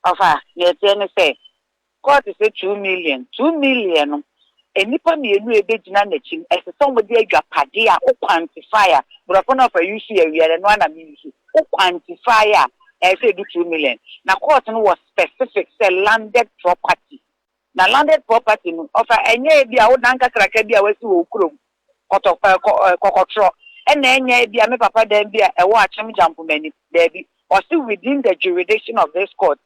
Ofa, yes, say, court is 2 million. 2 million. Enipa mienu ebegyina n'ekyim ese somebody adwapade a o quantifier brofo na for use here we no na me use o quantifier ese do 2 million na court no was specific say landed property na landed property no offer enye bia wo dan kakraka bia wasi wo krom kokotro ena enye bia me papa dan bia e wo achem jampo mani there or still within the jurisdiction of this court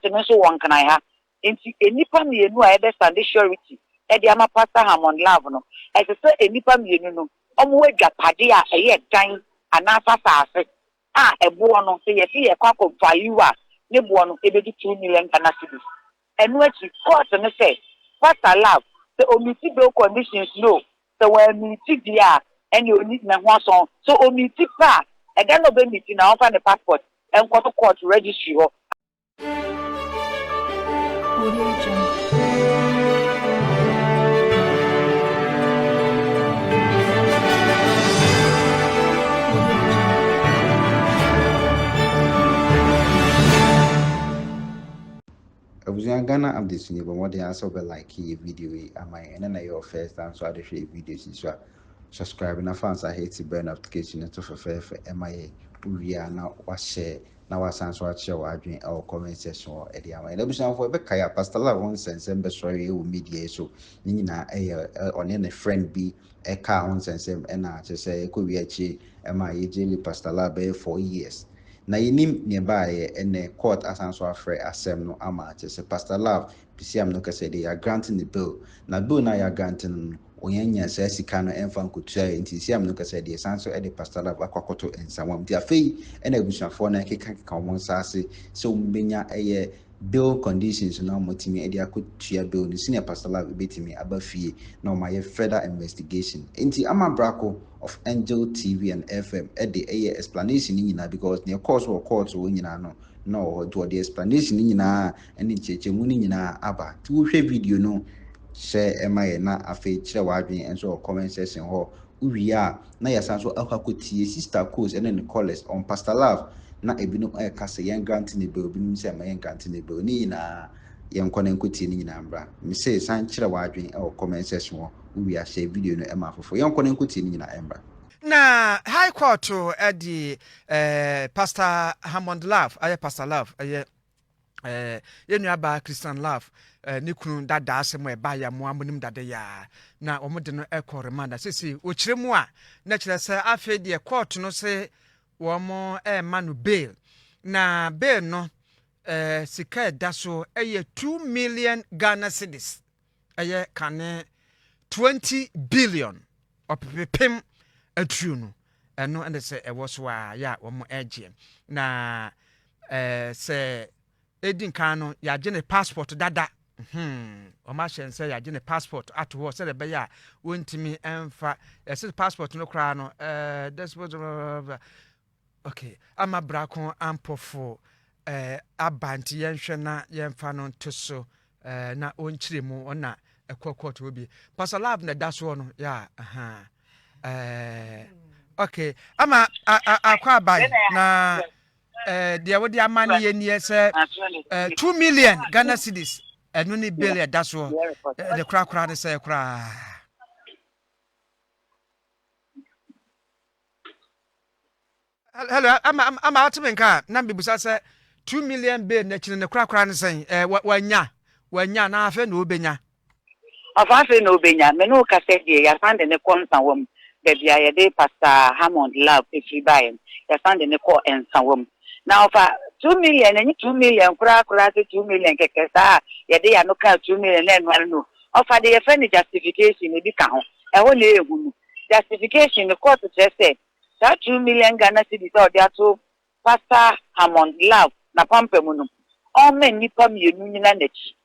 no so won kan ha enti enipa mienu a ebe stand surety Edi ama pastor Hammond Love no. Ese so enipa mienu no. Omo adwapade a eye dan anasa saase. Ebo no se ye fi ye kwa value a ne bo no ebedi 2 million Ghana cedis. Enu achi court no say pastor Love the omiti bill conditions no. So when meet dia eni oni na ho aso. So omiti pa e den no be meet na offer the passport enko to court registry ho. Ghana updates ni but what they also be like video am I and then your first time so I do share videos so subscribe na fans I hate to burn notification to for MIA we are now was share now was answer share adwin or comment section or edi am and ebusan for be kaya pastor la one sense be sorry e media so ni na on a friend be e ka on sense e na say ko wi achi MIA jeli pastor la be 4 years na yinim nearby and court asanso afre asem no ama se pastor Love pisiam no kase they are granting the bill na bill na ya granting onyanya sa sika no emfa nkotua enti siam no kase they sanso e the pastor Love akwakoto Nsawam ti afei e na busuafo na keka won sase so mbenya eye bill conditions no motimi e de akotua bill no senior pastor Love betimi abafie na o maye further investigation enti ama brako of Angel TV and FM at the explanation in because near course or courts or no to the explanation in and in chechemuni aba to video no share MI na afe chira wadwen and so comment section ho we are na yasan so akwakotie sister course and then callers on Pastor Love na ebino e kase yen granting the bill binu say yen granting the bill ni na yen kwana nkotie ni nyina mbra me say san chira wadwen e comment section ho we are share video no ema fofo yen kwana nkotie ni nyina embra na high court to the Pastor Hammond Love Pastor Love yenu aba Christian Love ni kunu dada asem e ba ya mo amonim dada ya na omode no ekọ remand sisi ochire mu a na kire se afi de court no se wo mo ma no bail na bail no sika da so 2 million Ghana cedis kane 20 billion opepem atru no eno ende se ewo so a ya wo mo ege na se edin kan no ya gene passport dada o ma hyen se ya gene passport ato ho se de be ya wontimi emfa se passport no kra no this was okay ama brakon ampofo abanti yenhwe na yemfa no ntoso na onkyire mu ona ekokot obi Pastor Love na daso no ya okay ama akwa bai na dia wodi amane ye nie se 2 million Ghana cedis enu ni bill ya daso de kra ne se kra hello ama atmenka na bibusa se 2 million bill na chine ne kra ne sen wanya na afa na obenya afa na obenya me no ka se die ya sande ne Nsawam baby I dey Pastor Hammond Love if you buy him ya sande ne Nsawam now for 2 million and 2 million kura 2 million keke sa ya dey ya no ka 2 million na no offer the friend justification e bi ka ho e ho na ehunu justification the court say that 2 million Ghana cedis or there to Pastor Hammond Love na pampemu no o men nipa mienu nyina nachi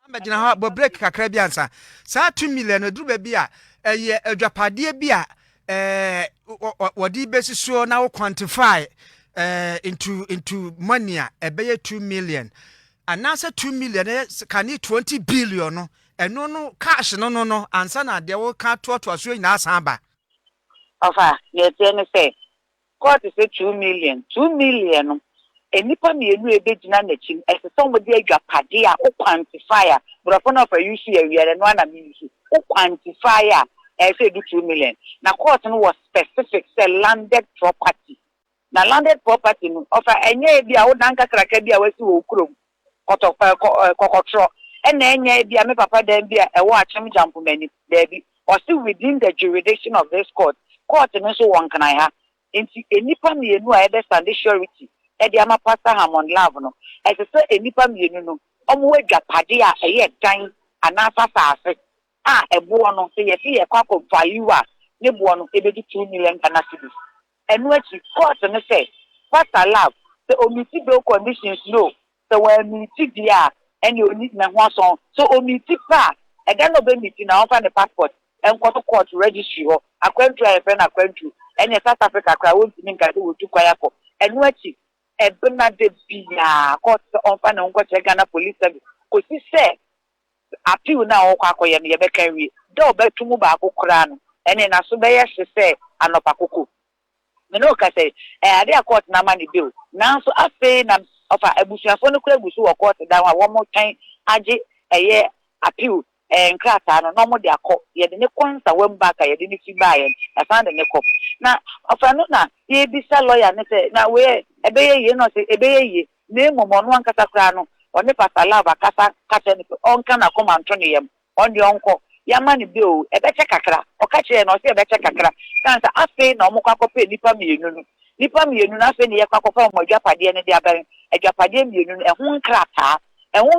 amagina ha bo break kakra bi ansa sa 2 million no duru ba bi a eye adwapade bi a wodi besisuo na wo quantify into money a ebeye 2 million anasa 2 million can 20 billion no eno no cash no ansa na de wo ka to aso nyina asan ba ofa ye tell me say court say 2 million enipa mienu ebegyina n'ekyim ese somebody adwapade a o quantify a brofo of a use awiere no ana me use o quantify a ese do 2 million na court no was specific say landed property na landed property no of enye bi a wo dan kakraka bi a wasi wo krom kokotro ena enye bi a me papa dan bi a ewo achem jampo mani there or still within the jurisdiction of this court no so won kan ha enti enipa mienu a ebe stand surety e di ama pastor Hamon Love no e se enipa mienu no omo adwapade a eye dan anasa saase a ebo no se ye fi ye kwakọ value a ne bo no e be 2 million Ghana cedis enu achi court no say pastor Love the omiti bill conditions no so when meet dia any oni na ho so omiti pa e ga no be meet na on fa the passport en court registry ho akwantu a friend akwantu en South Africa kra won timi nka de wotu kwaya ko enu achi ebena de bia court on fa na nko che Ghana police service ko si se appeal na okwa akoye no ye be kan wi de obetumu ba akokra no en na so be ye se anopa koko me no ka say ade a court na mani bill na so afi na ofa abusuafo no kura busu wo court da wa wo mo twan age eye appeal nkrata no mo de akọ ye de ne konsa wemba ka ye de ne fi ba ye asan de ne kọ na ofa no na ye bisa lawyer ne say na we ebeye ye no say ebeye ye na emomo no ankasa kra no oni pastor Love akasa kache ne onka na koma nto ne yam on de onko yamani bill ebeche kakra okache no say ebeche kakra kansa afi na omukwa kope nipa mienu no nipa mienu na afi ne ye kwakofa mo adwapade ne de aban adwapade mienu no ehun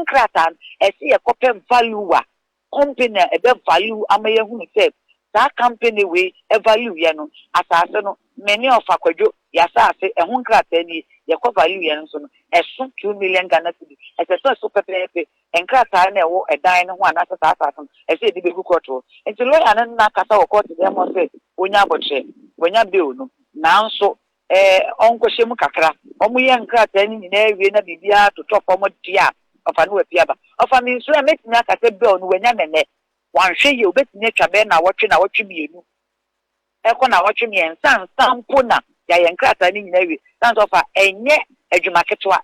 krata esi ye kope value a company ebe value amaye hunu say that company we value ye no asase no many of akwadwo yasase ehun krata ni ye ko value ye no so no esu 2 million Ghana cedis ese so pepepe enkrata na ewo edan no ho anasa asase ese de be gukoto enti lawyer na kasa wo court dem mo say onya aboche onya bill no nanso onko shemu kakra omu ye nkrata ni nyina ewie na bibia to top omo dia ofa no wapiaba ofa mi nso metimi akase bill no wanya nene wanhwe ye obetimi atwa be na wotwe mienu eko na wotwe miensa sampo na ya ye nkrata ni nyina ewie sanso ofa enye adwuma ketwa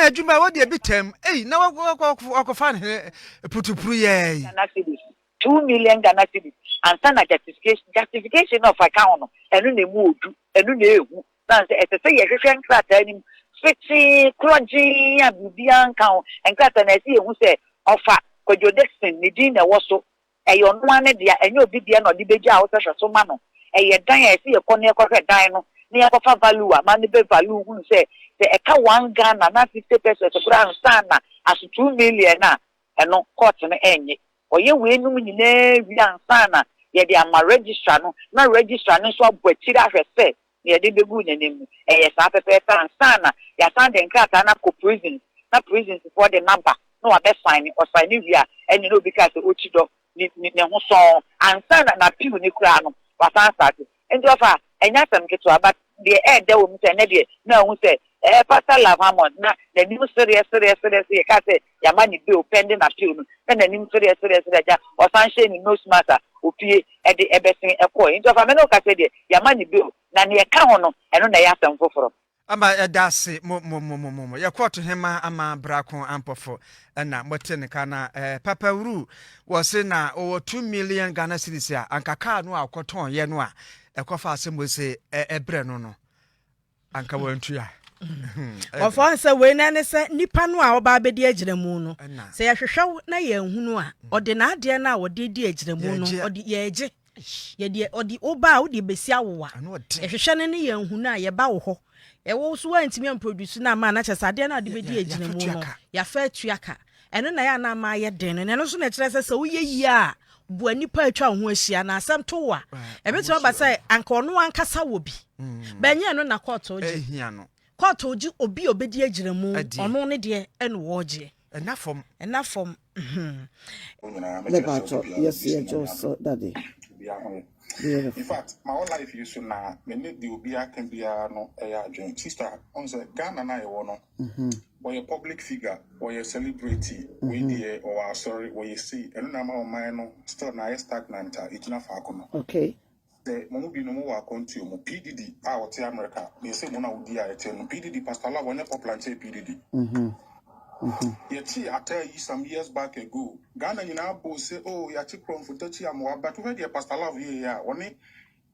adwuma wo de bitem na wakofa ne putupuru ye Ghana cedis 2 million Ghana cedis and sana justification of account no enu na mu odu enu na ehu sanso etese ye hwehwe nkrata ni fiti kroji ya bibia nkan enkrata na esi ehu se ofa Kojo Dixon ni din na woso eyo no ane dia enye obi dia na odi beji a wo se so ma no eye dan ya esi ekọ na ekọ dan no na yakọfa value a man be value hu se eka 1 Ghana na 50 pesos kura nsa na as 2 million na eno court na enye oye we num nyina wi ansa na ye de ama registrar no na registrar no so abotiri ahwese ye de begu nyanem eye sa pepe ansa na ya san de nkrata na ko prison for the number no wa be sign or sign wi a eni no bi ka se ochido ni ho so ansa na piu ni kura no wa san start enti ofa enya sam keto aba de de wo mse na de na hu se pastor Love Hamon na ni serious ye ka se ya mani bill pending appeal no na ni serious ja o san she ni no matter opie e de ebesin ekọ enti ofa me no ka se de ya mani bill na ne ka ho no eno na ya sam foforo ama edase mo ya court hema ama brako ampofo na motene kana papa wuru wo se na o 2 million Ghana cedis a ankaka no akoton ye no a ekofa asemo se ebre no anka wantu ya ofo se we na ne se nipa no a oba abedi agiramu no se ya hwehwe na ye hunu a ode na ade na ode di agiramu no ode ye eje ye de ode oba ode besi awowa hwehwe ne ye hunu a ye ba wo ho ewo so antimi produce na ma na chesade na de bedi agiramu no ya fa atuaka eno na ya na ma ye den no so na kire se wo ye yi a bu anipa atwa ho ahia na asem to wa ebeto ba say anka ono ankasa wo bi benye no na court oji ehia no court oji obi obedi agiramu ono ne de eno woje enafom le bacho yes ye so daddy in fact my whole life used to na me need the obi can be no adwen sister on say Ghana na e wo no or a public figure or a celebrity we dey or sorry or you see and na ma man no still na stagnant it na fa kono okay the Momubi no more continue PDD out to America. They say Mona would be at PDD Pastor Love when popular PDD. Yet I tell you some years back ago, Ghana in our boss say, oh, you're cheap from for 30 more, but when you're Pastor Love here, only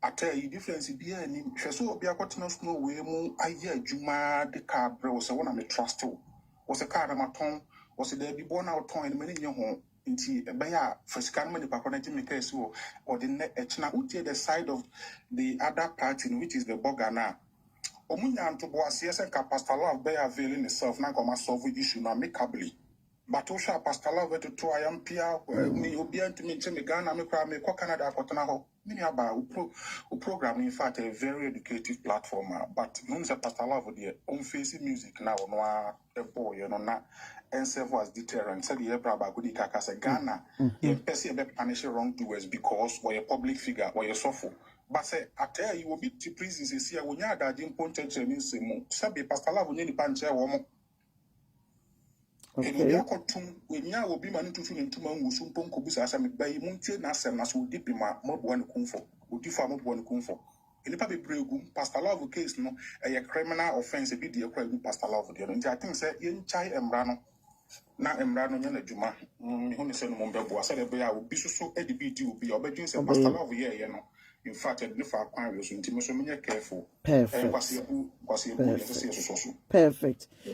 I tell you difference be any so be a cotton snow way more. I hear Juma the car bro was one of me trust to was a car of my tongue was a there be born out tongue in many young home. Inti baya first can many paconati make so or the net the side of the other party which is the Bogana. Omunya to boas yes and Pastor Love bear availing itself now come solve the issue now amicably. But Osha Pastor Love to try and Pia me obian to me Ghana me cry me Canada Cotanaho. Many about who program in fact a very educative platform, but non se Pastor Love the on facing music now no a boy you know na and serve as deterrent. Said the Hebrew about good kaka say Ghana you perceive a punish wrongdoers because we're a public figure or a suffer. But say I tell you will be to prison is here when you are that important in same sabi Pastor Love when you punch woman. And we are cotton when you will be man to feel into man who soon ponko as I'm by Monte Nasser as will dip in my mob one comfort, would differ mob one comfort. In the public bregum, Pastor Love case no a criminal offense a bit dear crime Pastor Love the other. I think say in Chai and Brano. Now Emrano Yana Juma, who is saying Mumbo, I said a boy will be so EDBT will be obeying Pastor Love here, you know. In fact, I didn't find Aquarius until so careful. Perfect.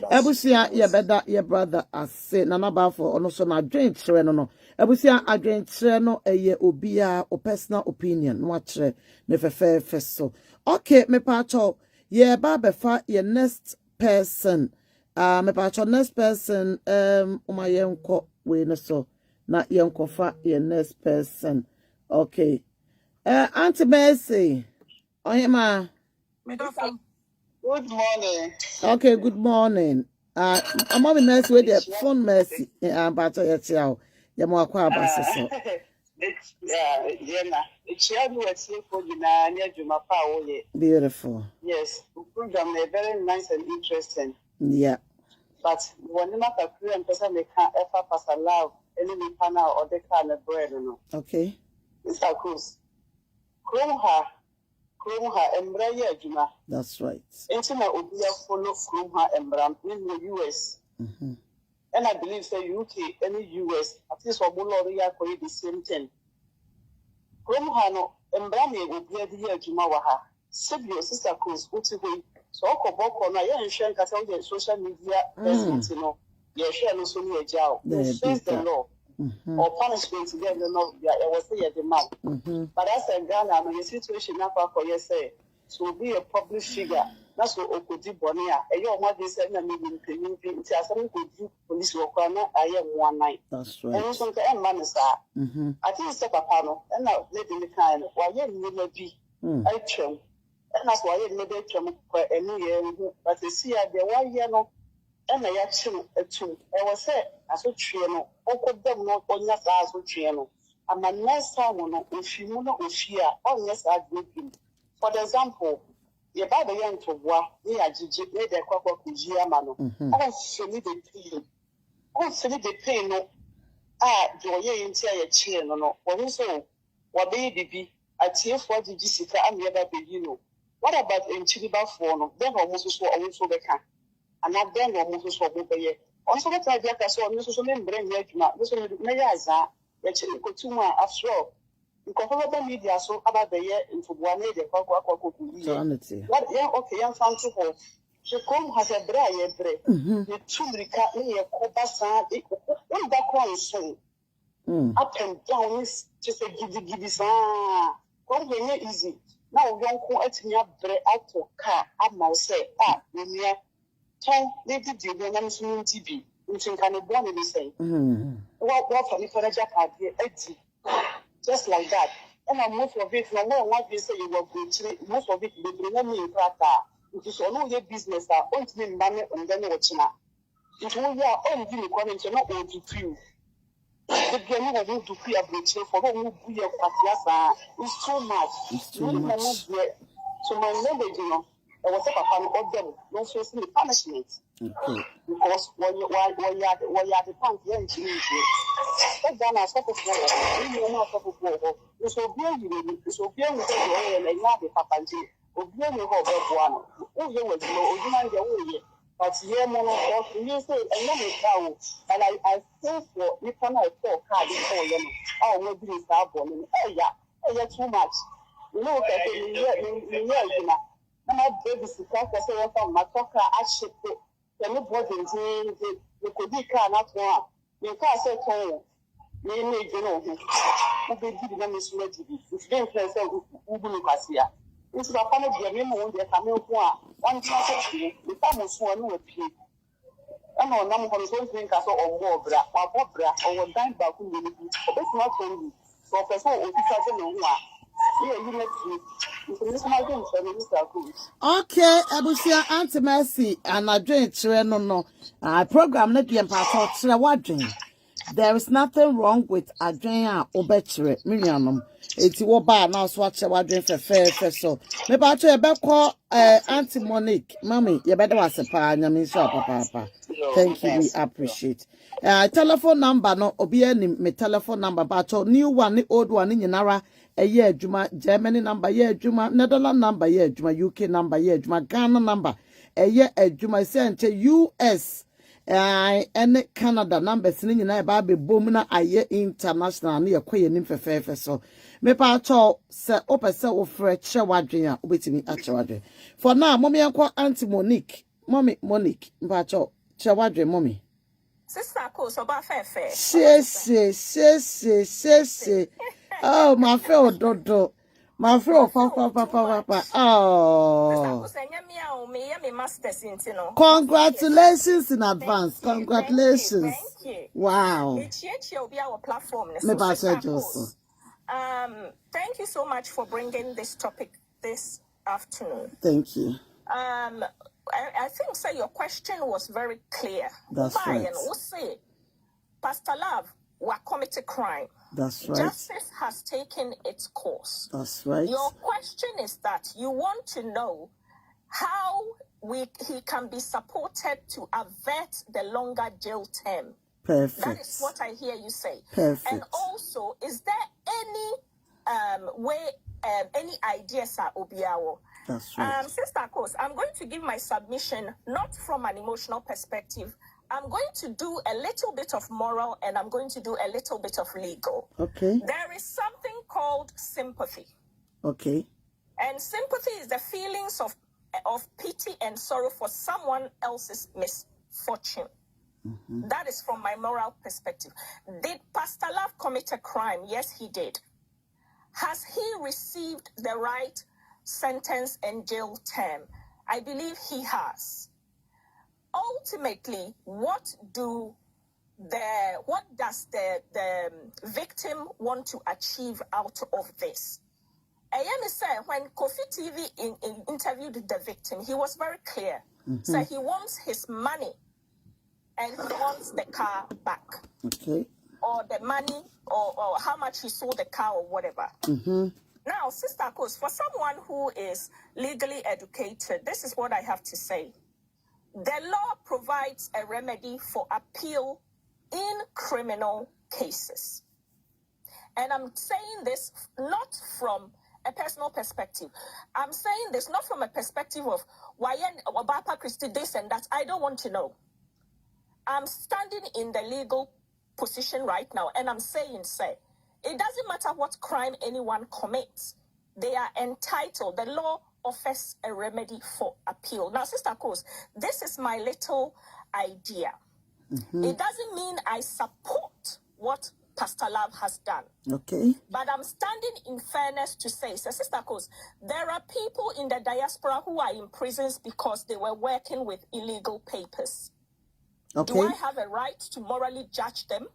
Ebusia, your better, your brother, I say, Nana Bafo, or no, so my drink, no. Ebusia, I drink, no, a year, obia, or personal opinion, watch, never fair so. Okay, me pacho, yeah, Baba, your next person. Me pacho, next person, my young co, we no so, not young cofa, your next person. Okay. Auntie Mercy. Oh, yeah, ma. Good morning. Okay, good morning. I'm on Mercy with the phone Mercy. But you're more quiet. Beautiful. Yes, the program is very nice and interesting. Yeah. But when you make a Korean person, they can't ever pass a love any panel or they can't bread. Okay. Mr. Cruz. Krumha Embraya Juma. That's right. Intima Ubia follow Krumha Embram in the US. And I believe the UK and the US, at least for Buloria, the same thing. Krumha no Embrami Ubia the Juma Waha. Sibio Sister Cruz, Utiway. So Okoboko, I am sharing social media presence, you know. You're sharing so near jail. Face the law. Or punishment to get the law, I was say at the mouth. But as a Ghana, I'm in a situation now for you say to be a public figure. That's what Okodi Bonia. And your mother said, I'm moving to some good police work. I am one night. That's right. And also, the end man is that. I think it's a panel, and now living the kind of why you never be a chum. And that's why you never chum for a new year. But you see, the 1 year no. And I actually a two. I was said as a triano, or them not on your as a triano. And my next time, if you know, if you are, unless I do him. For example, your Bible young to war, they are jijik, they are quack mano. I don't feel the pain. I don't feel the pain. No, joy into a chair, no, or so, what baby, I tear for the Jessica and the other baby, you know. What about in Chiliba for then almost so also the can. And not then we'll move to Bobaye. Also, that's like I saw Mrs. Bring Regma, this will be Nayaza, which you could 2 months after all. You can follow the media so about the year into 1 day, the Coco. What young okay, young fan to hold. The comb has a dry bread. The Tumrica in your Cobasa, one background song. Up and down is just a giddy sound. Come here easy. Now, young co at me up bread out of car. I must say, near. They did the women's TV, which can be born in the same. What for the furniture party, just like that. And I'm most of it, no more what they say you were good, most of it, they bring me in practice. It is all your business, only me money and then watching. It will be all give me calling to not want to feel. The game of you to free a bridge for who be a partias is too much. It's too much. So my language, you know. I was a fan of them, no facing the punishment. Okay. Because when you are the punk, you're in that's done as a football. You know, not a football. It's so good, it's so good, and not the papanji. Obey me, one. Oh, you will know, you mind your way. But yeah, mono, you say, and let me tell, and I say for you cannot talk hard before you. Oh, we'll be starborn. Oh, yeah, too much. Look at it, my baby, because I want my talker, I should put the body in the Kodika, not one. You can't say, oh, you need to know. You did not miss me. If you didn't say, Ubukasia. This is a kind of the memo, the Camille one transaction, the famous one will be. I know no one is going to think as or more bra, or dine back in the it's not only. So, first of all, if you don't know, okay, Abusia Auntie Mercy and I drink no. I program not the empire. There is nothing wrong with Adrian Obetre, Miriam. It's what bar now swatch a drink for fair so. Maybe I tell you call Auntie Monique, Mommy, you better was a pan, I mean, papa. Thank you, we appreciate. Telephone number no obi me telephone number but new one the old one in Nara a year Juma Germany number year Juma Netherlands number year Juma UK number year Juma Ghana number a year Juma sent US and Canada numbers in na ba be boom na aye international na yakwaye nim fefefe so me pa cho se opese ofre che wadwen a obetimi a che wadwen for now mommy enko Auntie Monique mommy Monique mpa cho che wadwen mommy Sister Coach, about fair. She. Oh, my friend, Dodo. My friend, Papa. Oh. Congratulations in advance. Congratulations. Thank you. Wow. Thank you so much for bringing this topic this afternoon. Thank you. I think, sir, your question was very clear. That's right. And we'll say, Pastor Love, we committed crime. That's right. Justice has taken its course. That's right. Your question is that you want to know how he can be supported to avert the longer jail term. Perfect. That is what I hear you say. Perfect. And also, is there any any ideas are Obiawo? That's right. Sister Coast, I'm going to give my submission not from an emotional perspective. I'm going to do a little bit of moral and I'm going to do a little bit of legal. Okay. There is something called sympathy. Okay. And sympathy is the feelings of pity and sorrow for someone else's misfortune. Mm-hmm. That is from my moral perspective. Did Pastor Love commit a crime? Yes, he did. Has he received the right sentence and jail term? I believe he has. Ultimately, what does the victim want to achieve out of this? I understand when Kofi TV interviewed the victim, he was very clear. Mm-hmm. So he wants his money and he wants the car back. Okay. Or the money or how much he sold the car or whatever. Mm-hmm. Now, Sister Coast, for someone who is legally educated, this is what I have to say. The law provides a remedy for appeal in criminal cases. And I'm saying this not from a personal perspective. I'm saying this not from a perspective of why Obapa Christie this and that. I don't want to know. I'm standing in the legal position right now, and I'm saying, say, it doesn't matter what crime anyone commits. They are entitled. The law offers a remedy for appeal. Now, Sister Coast, this is my little idea. Mm-hmm. It doesn't mean I support what Pastor Love has done. Okay. But I'm standing in fairness to say, so Sister Coast, there are people in the diaspora who are in prisons because they were working with illegal papers. Okay. Do I have a right to morally judge them?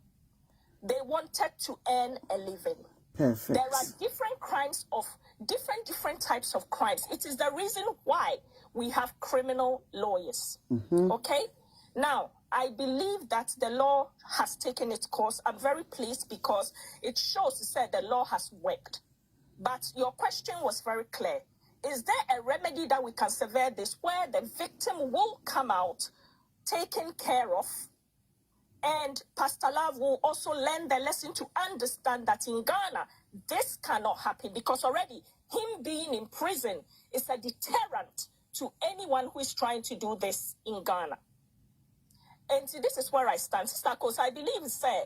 They wanted to earn a living. Perfect. There are different crimes of different types of crimes. It is the reason why we have criminal lawyers. Mm-hmm. Okay? Now, I believe that the law has taken its course. I'm very pleased because it shows that the law has worked. But your question was very clear. Is there a remedy that we can sever this where the victim will come out taken care of. And Pastor Love will also learn the lesson to understand that in Ghana, this cannot happen, because already him being in prison is a deterrent to anyone who is trying to do this in Ghana. And this is where I stand, Sister, because I believe, sir,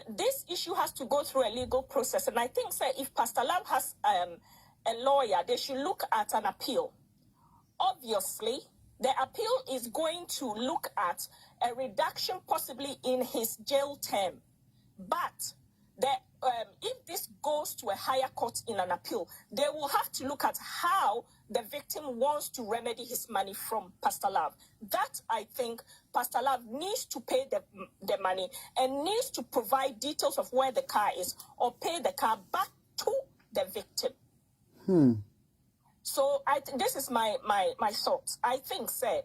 this issue has to go through a legal process. And I think, sir, if Pastor Love has a lawyer, they should look at an appeal. Obviously, the appeal is going to look at a reduction possibly in his jail term. But if this goes to a higher court in an appeal, they will have to look at how the victim wants to remedy his money from Pastor Love. That, I think, Pastor Love needs to pay the money and needs to provide details of where the car is, or pay the car back to the victim. So this is my thoughts. I think, sir,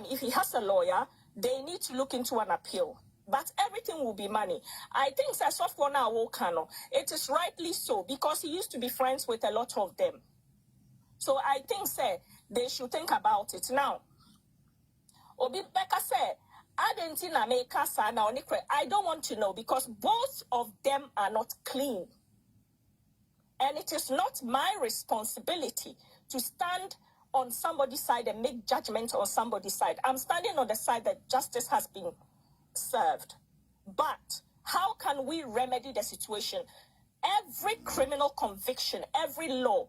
if he has a lawyer, they need to look into an appeal. But everything will be money. I think, sir, software now will canon. It is rightly so, because he used to be friends with a lot of them. So I think, sir, they should think about it now. Obi Becca said, I don't want to know, because both of them are not clean. And it is not my responsibility to stand on somebody's side and make judgment on somebody's side. I'm standing on the side that justice has been served. But how can we remedy the situation? Every criminal conviction, every law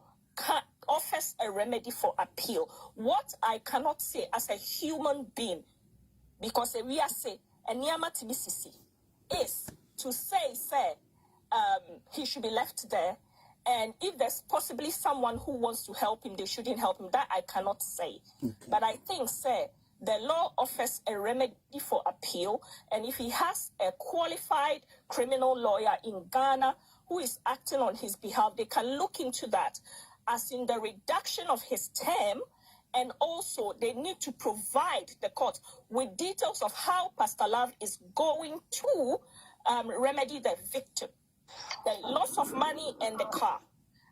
offers a remedy for appeal. What I cannot say as a human being, because we are say, is to say, he should be left there. And if there's possibly someone who wants to help him, they shouldn't help him. That I cannot say. Okay. But I think, sir, the law offers a remedy for appeal. And if he has a qualified criminal lawyer in Ghana who is acting on his behalf, they can look into that, as in the reduction of his term. And also, they need to provide the court with details of how Pastor Love is going to remedy the victim, the loss of money and the car.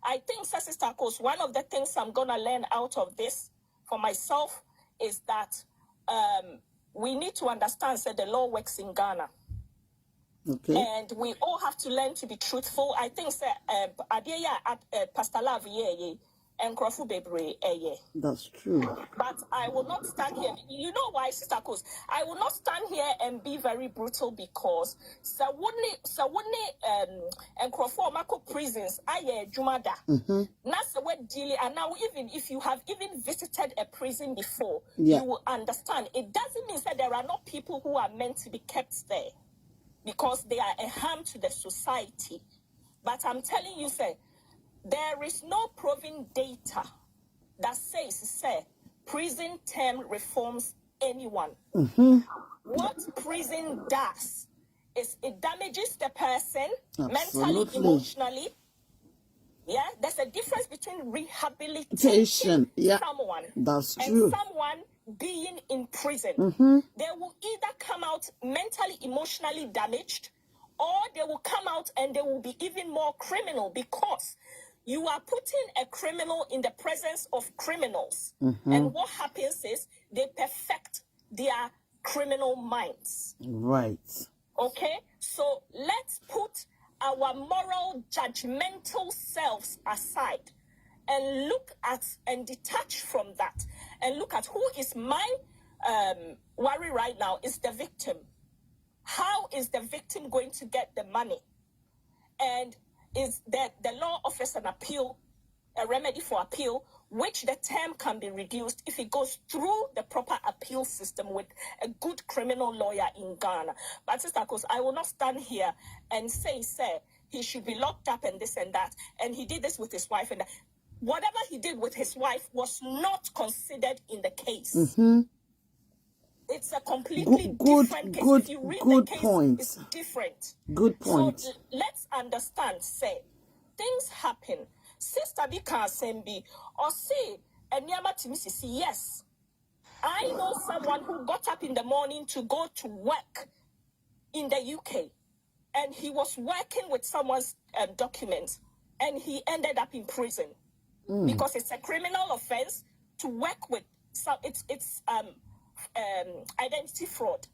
I think, Sister Coast, one of the things I'm going to learn out of this for myself is that we need to understand that the law works in Ghana. Okay. And we all have to learn to be truthful. I think, Pastor Love, and Kofi Bebre, that's true. But I will not stand here. You know why, Sister Coast? I will not stand here and be very brutal, because and Kofi Mako prisons, Jumada. That's the word dealing. And now, even if you have even visited a prison before, you will understand. It doesn't mean that there are not people who are meant to be kept there, because they are a harm to the society. But I'm telling you, sir, there is no proven data that says, prison term reforms anyone. What prison does is it damages the person mentally, emotionally. Yeah, there's a difference between rehabilitation someone and someone being in prison. They will either come out mentally, emotionally damaged, or they will come out and they will be even more criminal, because you are putting a criminal in the presence of criminals. And what happens is they perfect their criminal minds. Right. Okay? So let's put our moral, judgmental selves aside and look at and detach from that and look at who is my worry right now is the victim. How is the victim going to get the money? And is that the law offers an appeal, a remedy for appeal, which the term can be reduced if it goes through the proper appeal system with a good criminal lawyer in Ghana. But Sister Coast, I will not stand here and say, sir, he should be locked up and this and that, and he did this with his wife and that. Whatever he did with his wife was not considered in the case. It's a completely different case. If you read the case, it's different. Good point. So let's understand, say, things happen. Sister Bika Sembi, or say, and yes, I know someone who got up in the morning to go to work in the UK, and he was working with someone's documents, and he ended up in prison because it's a criminal offense to work with. So it's identity fraud.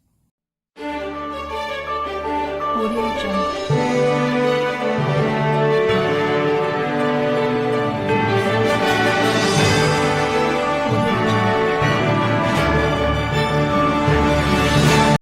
Audio Jungle.